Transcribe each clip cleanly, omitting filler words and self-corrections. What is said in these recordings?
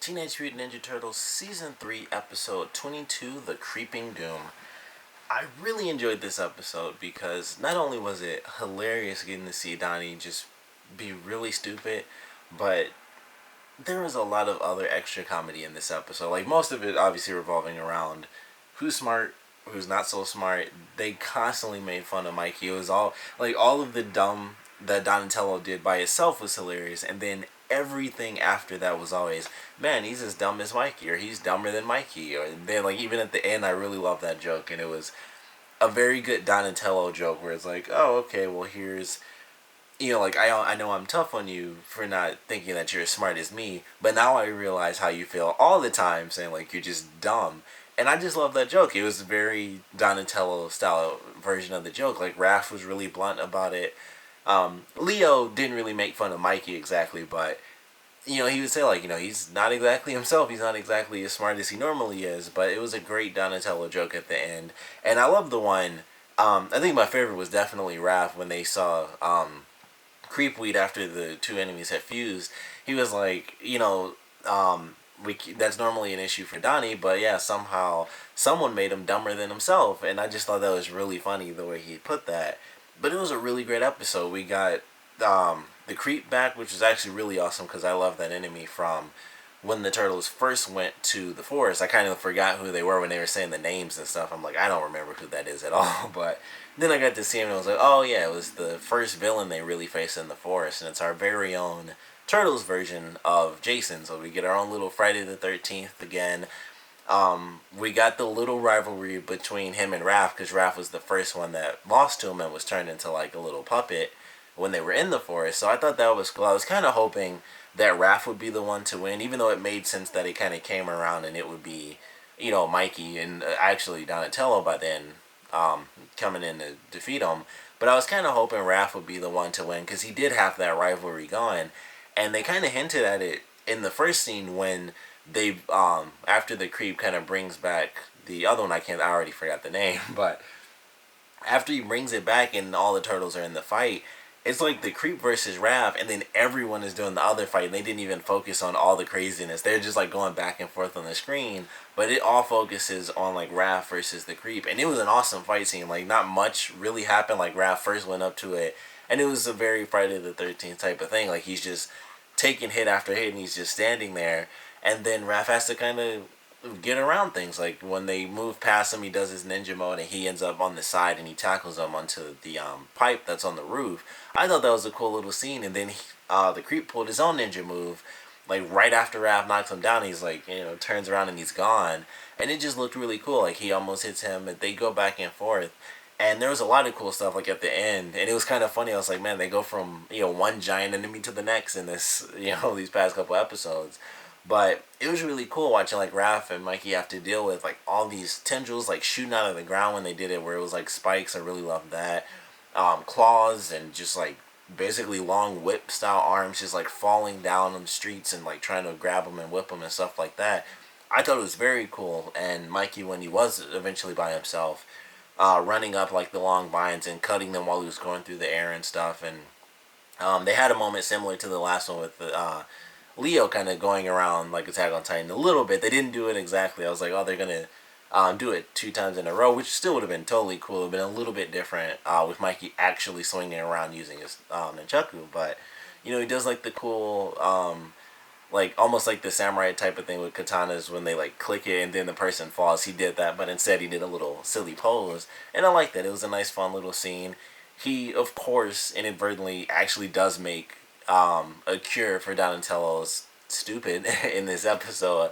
Teenage Mutant Ninja Turtles Season 3, Episode 22, The Creeping Doom. I really enjoyed this episode because not only was it hilarious getting to see Donnie just be really stupid, but there was a lot of other extra comedy in this episode. Like, most of it obviously revolving around who's smart, who's not so smart. They constantly made fun of Mikey. It was all of the dumb that Donatello did by itself was hilarious, and then everything after that was always, man, he's as dumb as Mikey, or he's dumber than Mikey, or then, like, even at the end, I really loved that joke, and it was a very good Donatello joke where it's like, oh, okay, well, here's, like, I know I'm tough on you for not thinking that you're as smart as me, but now I realize how you feel all the time, saying, like, you're just dumb. And I just love that joke. It was a very Donatello style version of the joke. Like, Raph was really blunt about it. Leo didn't really make fun of Mikey exactly, but he would say, like, he's not exactly himself. He's not exactly as smart as he normally is. But it was a great Donatello joke at the end, and I love the one. I think my favorite was definitely Raph when they saw Creepweed after the two enemies had fused. He was like, that's normally an issue for Donnie, but yeah, somehow someone made him dumber than himself, and I just thought that was really funny the way he put that. But it was a really great episode. We got the Creep back, which was actually really awesome because I love that enemy from when the Turtles first went to the forest. I kind of forgot who they were when they were saying the names and stuff. I'm like, I don't remember who that is at all. But then I got to see him and I was like, oh yeah, it was the first villain they really faced in the forest. And it's our very own Turtles version of Jason. So we get our own little Friday the 13th again. We got the little rivalry between him and Raph because Raph was the first one that lost to him and was turned into like a little puppet when they were in the forest. So I thought that was cool. I was kind of hoping that Raph would be the one to win, even though it made sense that it kind of came around and it would be, Mikey and actually Donatello by then coming in to defeat him. But I was kind of hoping Raph would be the one to win because he did have that rivalry going. And they kind of hinted at it in the first scene when they, after the Creep kind of brings back the other one, I already forgot the name, but after he brings it back and all the turtles are in the fight, it's like the Creep versus Raph, and then everyone is doing the other fight, and they didn't even focus on all the craziness. They're just like going back and forth on the screen, but it all focuses on like Raph versus the Creep, and it was an awesome fight scene. Like, not much really happened. Like, Raph first went up to it, and it was a very Friday the 13th type of thing. Like, he's just taking hit after hit, and he's just standing there, and then Raph has to kind of get around things. Like, when they move past him, he does his ninja mode and he ends up on the side and he tackles them onto the pipe that's on the roof. I thought that was a cool little scene. And then the Creep pulled his own ninja move, like right after Raph knocks him down. He's like, turns around and he's gone, and it just looked really cool. Like, he almost hits him and they go back and forth. And there was a lot of cool stuff like at the end, and it was kind of funny. I was like, man, they go from one giant enemy to the next in this these past couple episodes. But it was really cool watching like Raph and Mikey have to deal with like all these tendrils like shooting out of the ground when they did it, where it was like spikes. I really loved that. Claws and just like basically long whip style arms just like falling down on the streets and like trying to grab them and whip them and stuff like that. I thought it was very cool. And Mikey, when he was eventually by himself, running up like the long vines and cutting them while he was going through the air and stuff. And they had a moment similar to the last one with the Leo kind of going around like Attack on Titan a little bit. They didn't do it exactly. I was like, oh, they're going to do it 2 times in a row, which still would have been totally cool. It would have been a little bit different with Mikey actually swinging around using his nunchaku. But, he does like the cool, like almost like the samurai type of thing with katanas when they like click it and then the person falls. He did that, but instead he did a little silly pose. And I like that. It was a nice, fun little scene. He, of course, inadvertently actually does make a cure for Donatello's stupid in this episode,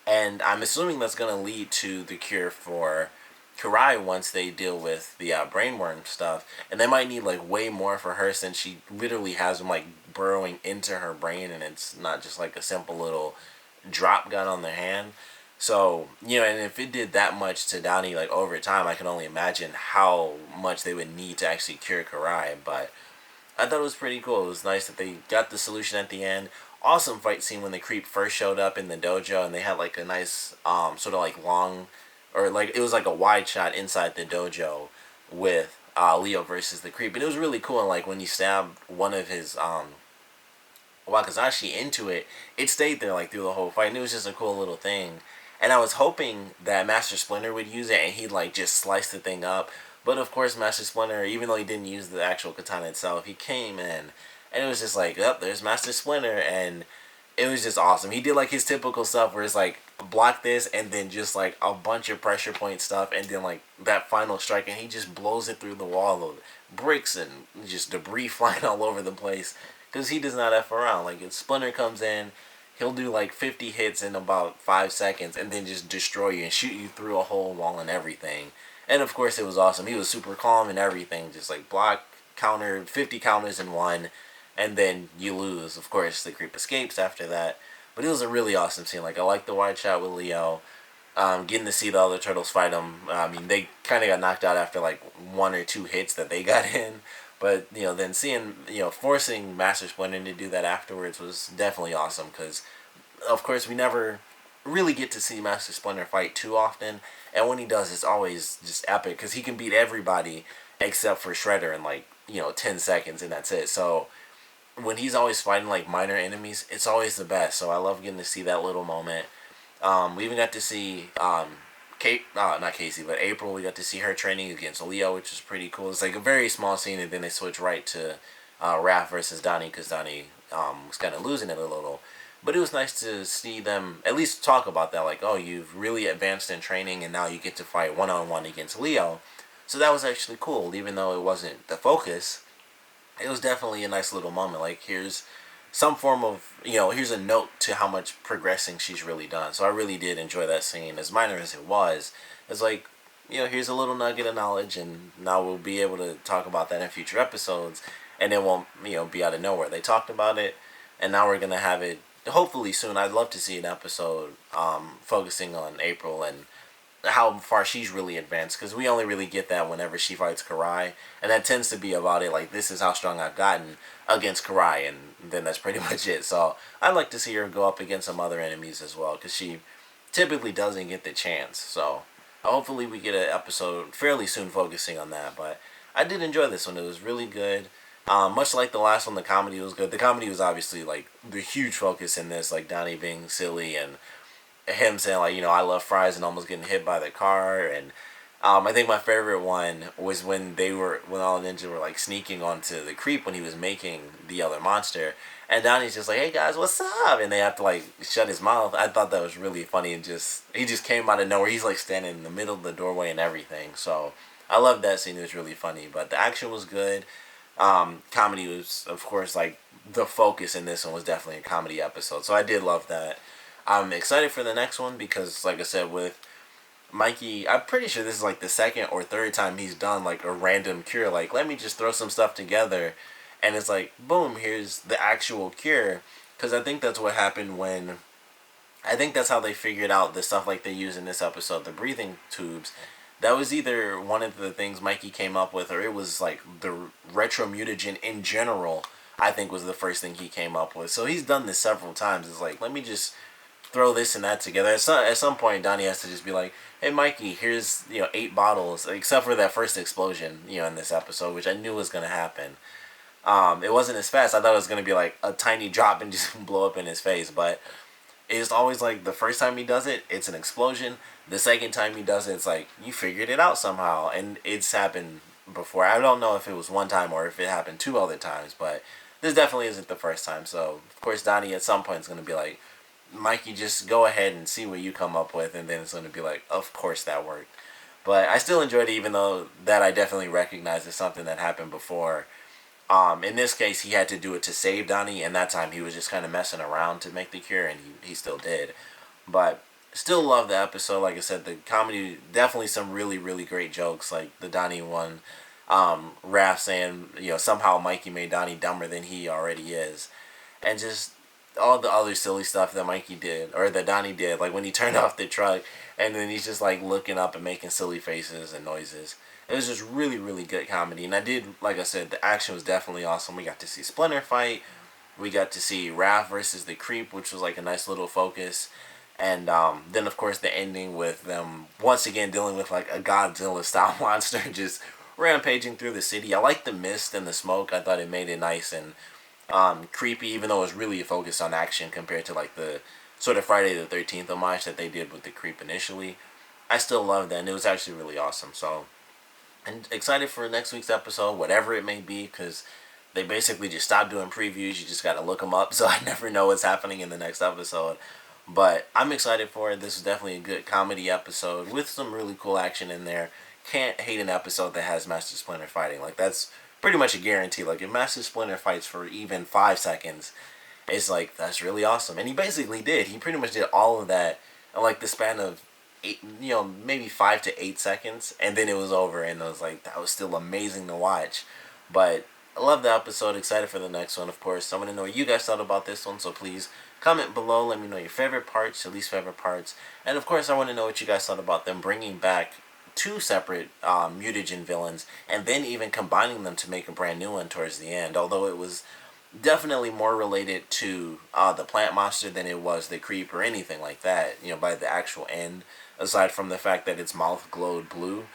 and I'm assuming that's going to lead to the cure for Karai once they deal with the brainworm stuff, and they might need like way more for her since she literally has them like burrowing into her brain, and it's not just like a simple little drop gun on their hand. So, and if it did that much to Donnie like over time, I can only imagine how much they would need to actually cure Karai. But I thought it was pretty cool. It was nice that they got the solution at the end. Awesome fight scene when the Creep first showed up in the dojo, and they had like a nice sort of like long, or like it was like a wide shot inside the dojo with Leo versus the Creep, and it was really cool. And like when he stabbed one of his Wakazashi into it, it stayed there like through the whole fight, and it was just a cool little thing. And I was hoping that Master Splinter would use it and he'd like just slice the thing up. But of course, Master Splinter, even though he didn't use the actual katana itself, he came in and it was just like, oh, there's Master Splinter, and it was just awesome. He did like his typical stuff where it's like block this and then just like a bunch of pressure point stuff and then like that final strike, and he just blows it through the wall of bricks and just debris flying all over the place because he does not F around. Like if Splinter comes in, he'll do like 50 hits in about 5 seconds and then just destroy you and shoot you through a whole wall and everything. And of course it was awesome. He was super calm and everything, just like block, counter, 50 counters in one, and then you lose. Of course, the creep escapes after that. But it was a really awesome scene. Like, I like the wide shot with Leo. Getting to see the other turtles fight him. I mean, they kind of got knocked out after like 1 or 2 hits that they got in. But, then seeing, forcing Master Splinter to do that afterwards was definitely awesome. Because, of course, we never really get to see Master Splinter fight too often. And when he does, it's always just epic. Because he can beat everybody except for Shredder in like, 10 seconds. And that's it. So when he's always fighting like minor enemies, it's always the best. So I love getting to see that little moment. We even got to see not Casey, but April. We got to see her training against Leo, which is pretty cool. It's like a very small scene, and then they switch right to Raph versus Donnie because Donnie was kind of losing it a little. But it was nice to see them at least talk about that. Like, oh, you've really advanced in training, and now you get to fight one-on-one against Leo. So that was actually cool, even though it wasn't the focus. It was definitely a nice little moment. Like, here's some form of, here's a note to how much progressing she's really done. So I really did enjoy that scene, as minor as it was. It's like, here's a little nugget of knowledge, and now we'll be able to talk about that in future episodes, and it won't, be out of nowhere. They talked about it, and now we're going to have it, hopefully soon. I'd love to see an episode focusing on April and how far she's really advanced, because we only really get that whenever she fights Karai, and that tends to be about it, like, this is how strong I've gotten against Karai, and then that's pretty much it. So I'd like to see her go up against some other enemies as well, because she typically doesn't get the chance. So hopefully we get an episode fairly soon focusing on that. But I did enjoy this one. It was really good. Much like the last one, the comedy was good. The comedy was obviously like the huge focus in this, like Donnie being silly and him saying like, I love fries, and almost getting hit by the car. And I think my favorite one was when all the ninjas were like sneaking onto the creep when he was making the other monster, and Donnie's just like, hey guys, what's up? And they have to like shut his mouth. I thought that was really funny, and he just came out of nowhere. He's like standing in the middle of the doorway and everything. So I loved that scene. It was really funny, but the action was good. Comedy was, of course, like the focus in this one was definitely a comedy episode. So I did love that. I'm excited for the next one because, like I said, with Mikey, I'm pretty sure this is like the second or third time he's done like a random cure. Like, let me just throw some stuff together, and it's like, boom, here's the actual cure. Because I think that's what happened I think that's how they figured out the stuff like they use in this episode, the breathing tubes. That was either one of the things Mikey came up with, or it was like the retro mutagen in general, I think was the first thing he came up with. So he's done this several times. It's like, let me just throw this and that together. At some point, Donnie has to just be like, hey, Mikey, here's, 8 bottles, except for that first explosion, in this episode, which I knew was going to happen. It wasn't as fast. I thought it was going to be like a tiny drop and just blow up in his face, but it's always like the first time he does it, it's an explosion. The second time he does it, it's like, you figured it out somehow, and it's happened before. I don't know if it was one time or if it happened 2 other times, but this definitely isn't the first time. So, of course, Donnie at some point is going to be like, Mikey, just go ahead and see what you come up with, and then it's going to be like, of course that worked. But I still enjoyed it, even though that I definitely recognize as something that happened before. In this case, he had to do it to save Donnie, and that time he was just kind of messing around to make the cure, and he still did. But still love the episode. Like I said, the comedy, definitely some really, really great jokes, like the Donnie one. Raph saying, somehow Mikey made Donnie dumber than he already is. And just all the other silly stuff that Mikey did, or that Donnie did, like when he turned off the truck, and then he's just like looking up and making silly faces and noises. It was just really, really good comedy. And I did, like I said, the action was definitely awesome. We got to see Splinter fight. We got to see Raph versus the Creep, which was like a nice little focus. And then, of course, the ending with them once again dealing with like a Godzilla-style monster just rampaging through the city. I liked the mist and the smoke. I thought it made it nice and creepy, even though it was really focused on action compared to like the sort of Friday the 13th homage that they did with the creep initially. I still love that, and it was actually really awesome. So, and excited for next week's episode, whatever it may be, because they basically just stopped doing previews. You just got to look them up, so I never know what's happening in the next episode. But I'm excited for it. This is definitely a good comedy episode with some really cool action in there. Can't hate an episode that has Master Splinter fighting. Like, that's pretty much a guarantee. Like, if Master Splinter fights for even 5 seconds, it's like, that's really awesome. And he basically did. He pretty much did all of that in like the span of eight, maybe 5 to 8 seconds, and then it was over. And I was like, that was still amazing to watch. But I love the episode. Excited for the next one, of course. I want to know what you guys thought about this one, so please comment below. Let me know your favorite parts, your least favorite parts, and of course, I want to know what you guys thought about them bringing back two separate mutagen villains, and then even combining them to make a brand new one towards the end. Although it was definitely more related to the plant monster than it was the creep or anything like that. By the actual end, aside from the fact that its mouth glowed blue,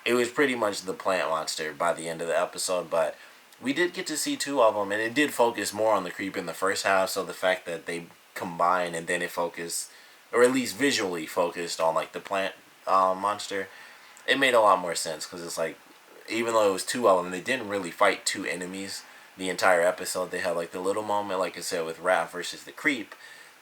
it was pretty much the plant monster by the end of the episode. But we did get to see two of them, and it did focus more on the creep in the first half. So the fact that they combined and then it focused, or at least visually focused, on like the plant monster, it made a lot more sense, because it's like, even though it was two of them, they didn't really fight two enemies the entire episode. They had like the little moment, like I said, with Raph versus the creep,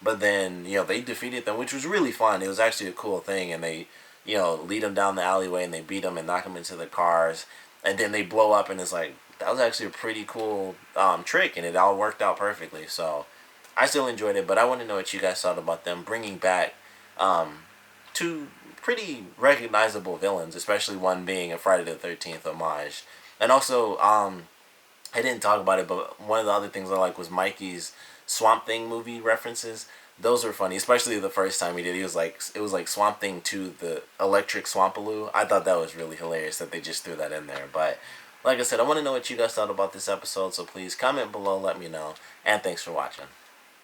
but then they defeated them, which was really fun. It was actually a cool thing, and they lead them down the alleyway and they beat them and knock them into the cars, and then they blow up, and it's like, that was actually a pretty cool trick, and it all worked out perfectly. So I still enjoyed it, but I want to know what you guys thought about them bringing back two pretty recognizable villains, especially one being a Friday the 13th homage. And also, I didn't talk about it, but one of the other things I like was Mikey's Swamp Thing movie references. Those were funny, especially the first time he did. It was like Swamp Thing to the Electric Swampaloo. I thought that was really hilarious that they just threw that in there. But like I said, I want to know what you guys thought about this episode, so please comment below, let me know, and thanks for watching.